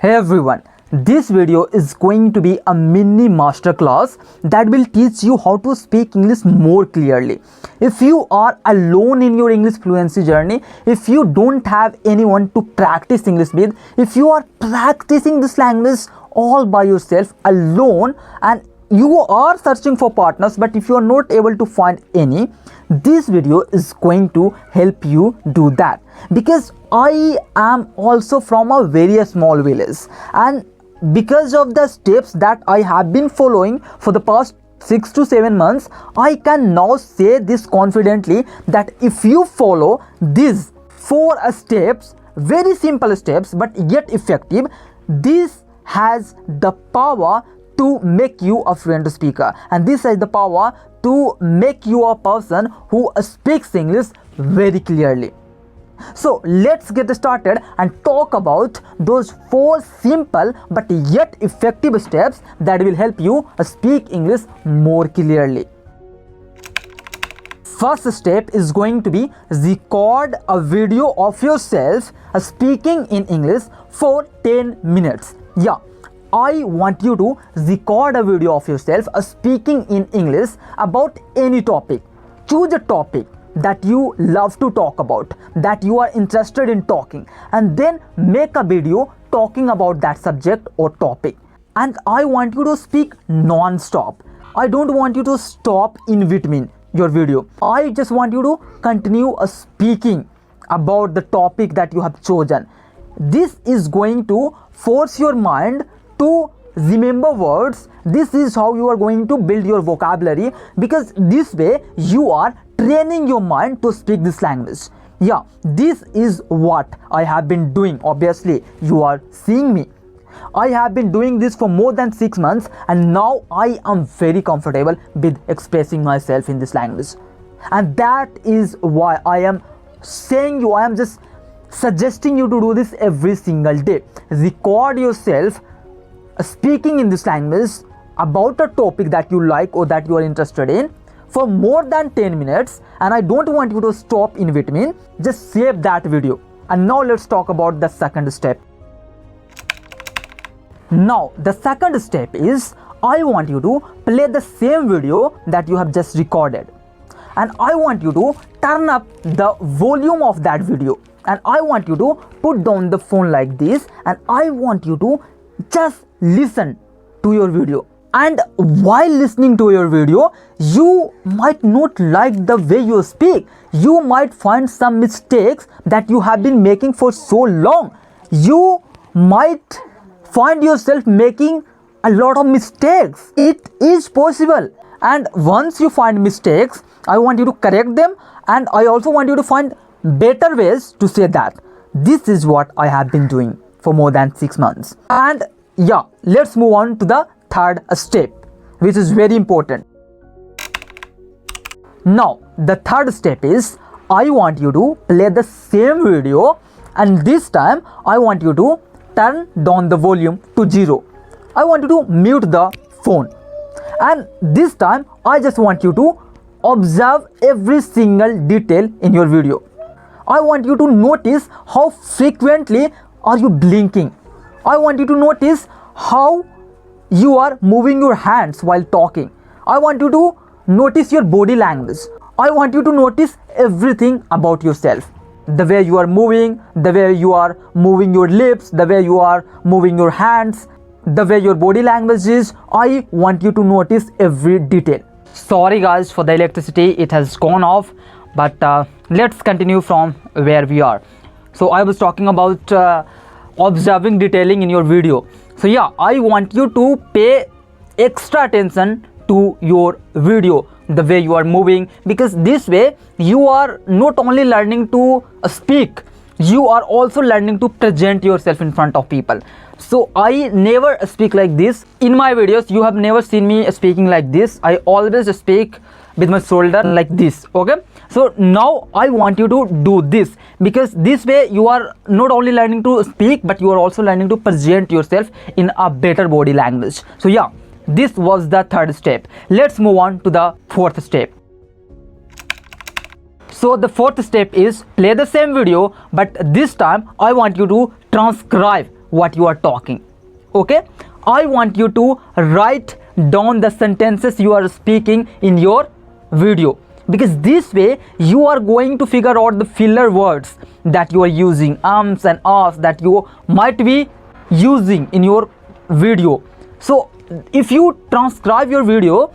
Hey everyone, this video is going to be a mini masterclass that will teach you how to speak English more clearly. If you are alone in your English fluency journey, if you don't have anyone to practice English with, if you are practicing this language all by yourself alone and you are searching for partners, but if you are not able to find any, this video is going to help you do that, because I am also from a very small village, and because of the steps that I have been following for the past 6 to 7 months, I can now say this confidently that if you follow these 4 steps, very simple steps but yet effective, this has the power to make you a fluent speaker, and this has the power to make you a person who speaks English very clearly. So let's get started and talk about those 4 simple but yet effective steps that will help you speak English more clearly. First step is going to be record a video of yourself speaking in English for 10 minutes. Yeah, I want you to record a video of yourself speaking in English about any topic. Choose a topic that you love to talk about, that you are interested in talking, and then make a video talking about that subject or topic. And I want you to speak non-stop. I don't want you to stop in between your video. I just want you to continue speaking about the topic that you have chosen. This is going to force your mind to remember words. This is how you are going to build your vocabulary, because this way you are training your mind to speak this language. Yeah, this is what I have been doing. Obviously, you are seeing me. I have been doing this for more than 6 months, and now I am very comfortable with expressing myself in this language. And that is why I am saying you, I am just suggesting you to do this every single day. Record yourself speaking in this language about a topic that you like or that you are interested in for more than 10 minutes, and I don't want you to stop in between. Just save that video. And now let's talk about the second step. Now the second step is, I want you to play the same video that you have just recorded, and I want you to turn up the volume of that video, and I want you to put down the phone like this, and I want you to just listen to your video. And while listening to your video, you might not like the way you speak. You might find some mistakes that you have been making for so long. You might find yourself making a lot of mistakes. It is possible. And once you find mistakes, I want you to correct them, and I also want you to find better ways to say that. This is what I have been doing for more than 6 months. And yeah, let's move on to the third step, which is very important. Now the third step is, I want you to play the same video, and this time I want you to turn down the volume to 0. I want you to mute the phone, and this time I just want you to observe every single detail in your video. I want you to notice how frequently are you blinking. I want you to notice how you are moving your hands while talking. I want you to notice your body language. I want you to notice everything about yourself. The way you are moving, the way you are moving your lips, the way you are moving your hands, the way your body language is. I want you to notice every detail. Sorry guys for the electricity, it has gone off, but let's continue from where we are. So I was talking about observing detailing in your video. So yeah, I want you to pay extra attention to your video, the way you are moving, because this way you are not only learning to speak, you are also learning to present yourself in front of people. So I never speak like this. In my videos, you have never seen me speaking like this. I always speak with my shoulder like this. Okay, so now I want you to do this, because this way you are not only learning to speak, but you are also learning to present yourself in a better body language. So yeah, this was the third step. Let's move on to the fourth step. So the fourth step is, play the same video, but this time I want you to transcribe what you are talking. Okay, I want you to write down the sentences you are speaking in your video, because this way you are going to figure out the filler words that you are using, ums and ahs that you might be using in your video. So if you transcribe your video,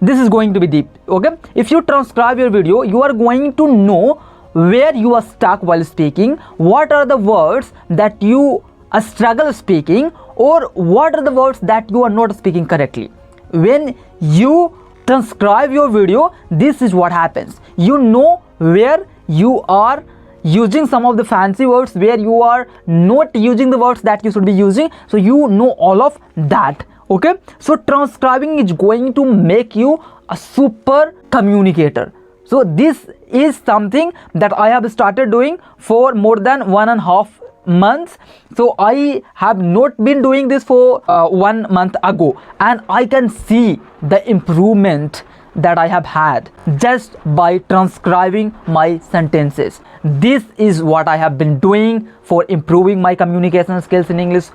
this is going to be deep. Okay, if you transcribe your video, you are going to know where you are stuck while speaking, what are the words that you struggle speaking, or what are the words that you are not speaking correctly. When you transcribe your video, this is what happens. You know where you are using some of the fancy words, where you are not using the words that you should be using, so you know all of that. Okay, so transcribing is going to make you a super communicator. So this is something that I have started doing for more than 1.5 months. So I have not been doing this for 1 month ago, and I can see the improvement that I have had just by transcribing my sentences. This is what I have been doing for improving my communication skills in English.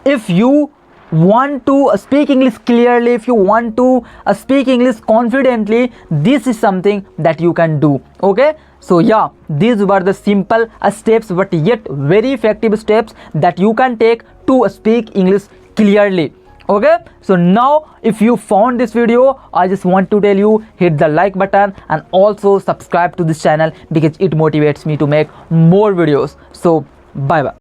If you want to speak English clearly, if you want to speak English confidently, this is something that you can do. Okay, so yeah, these were the simple steps but yet very effective steps that you can take to speak English clearly. Okay, so now if you found this video, I just want to tell you, hit the like button and also subscribe to this channel, because it motivates me to make more videos. So bye bye.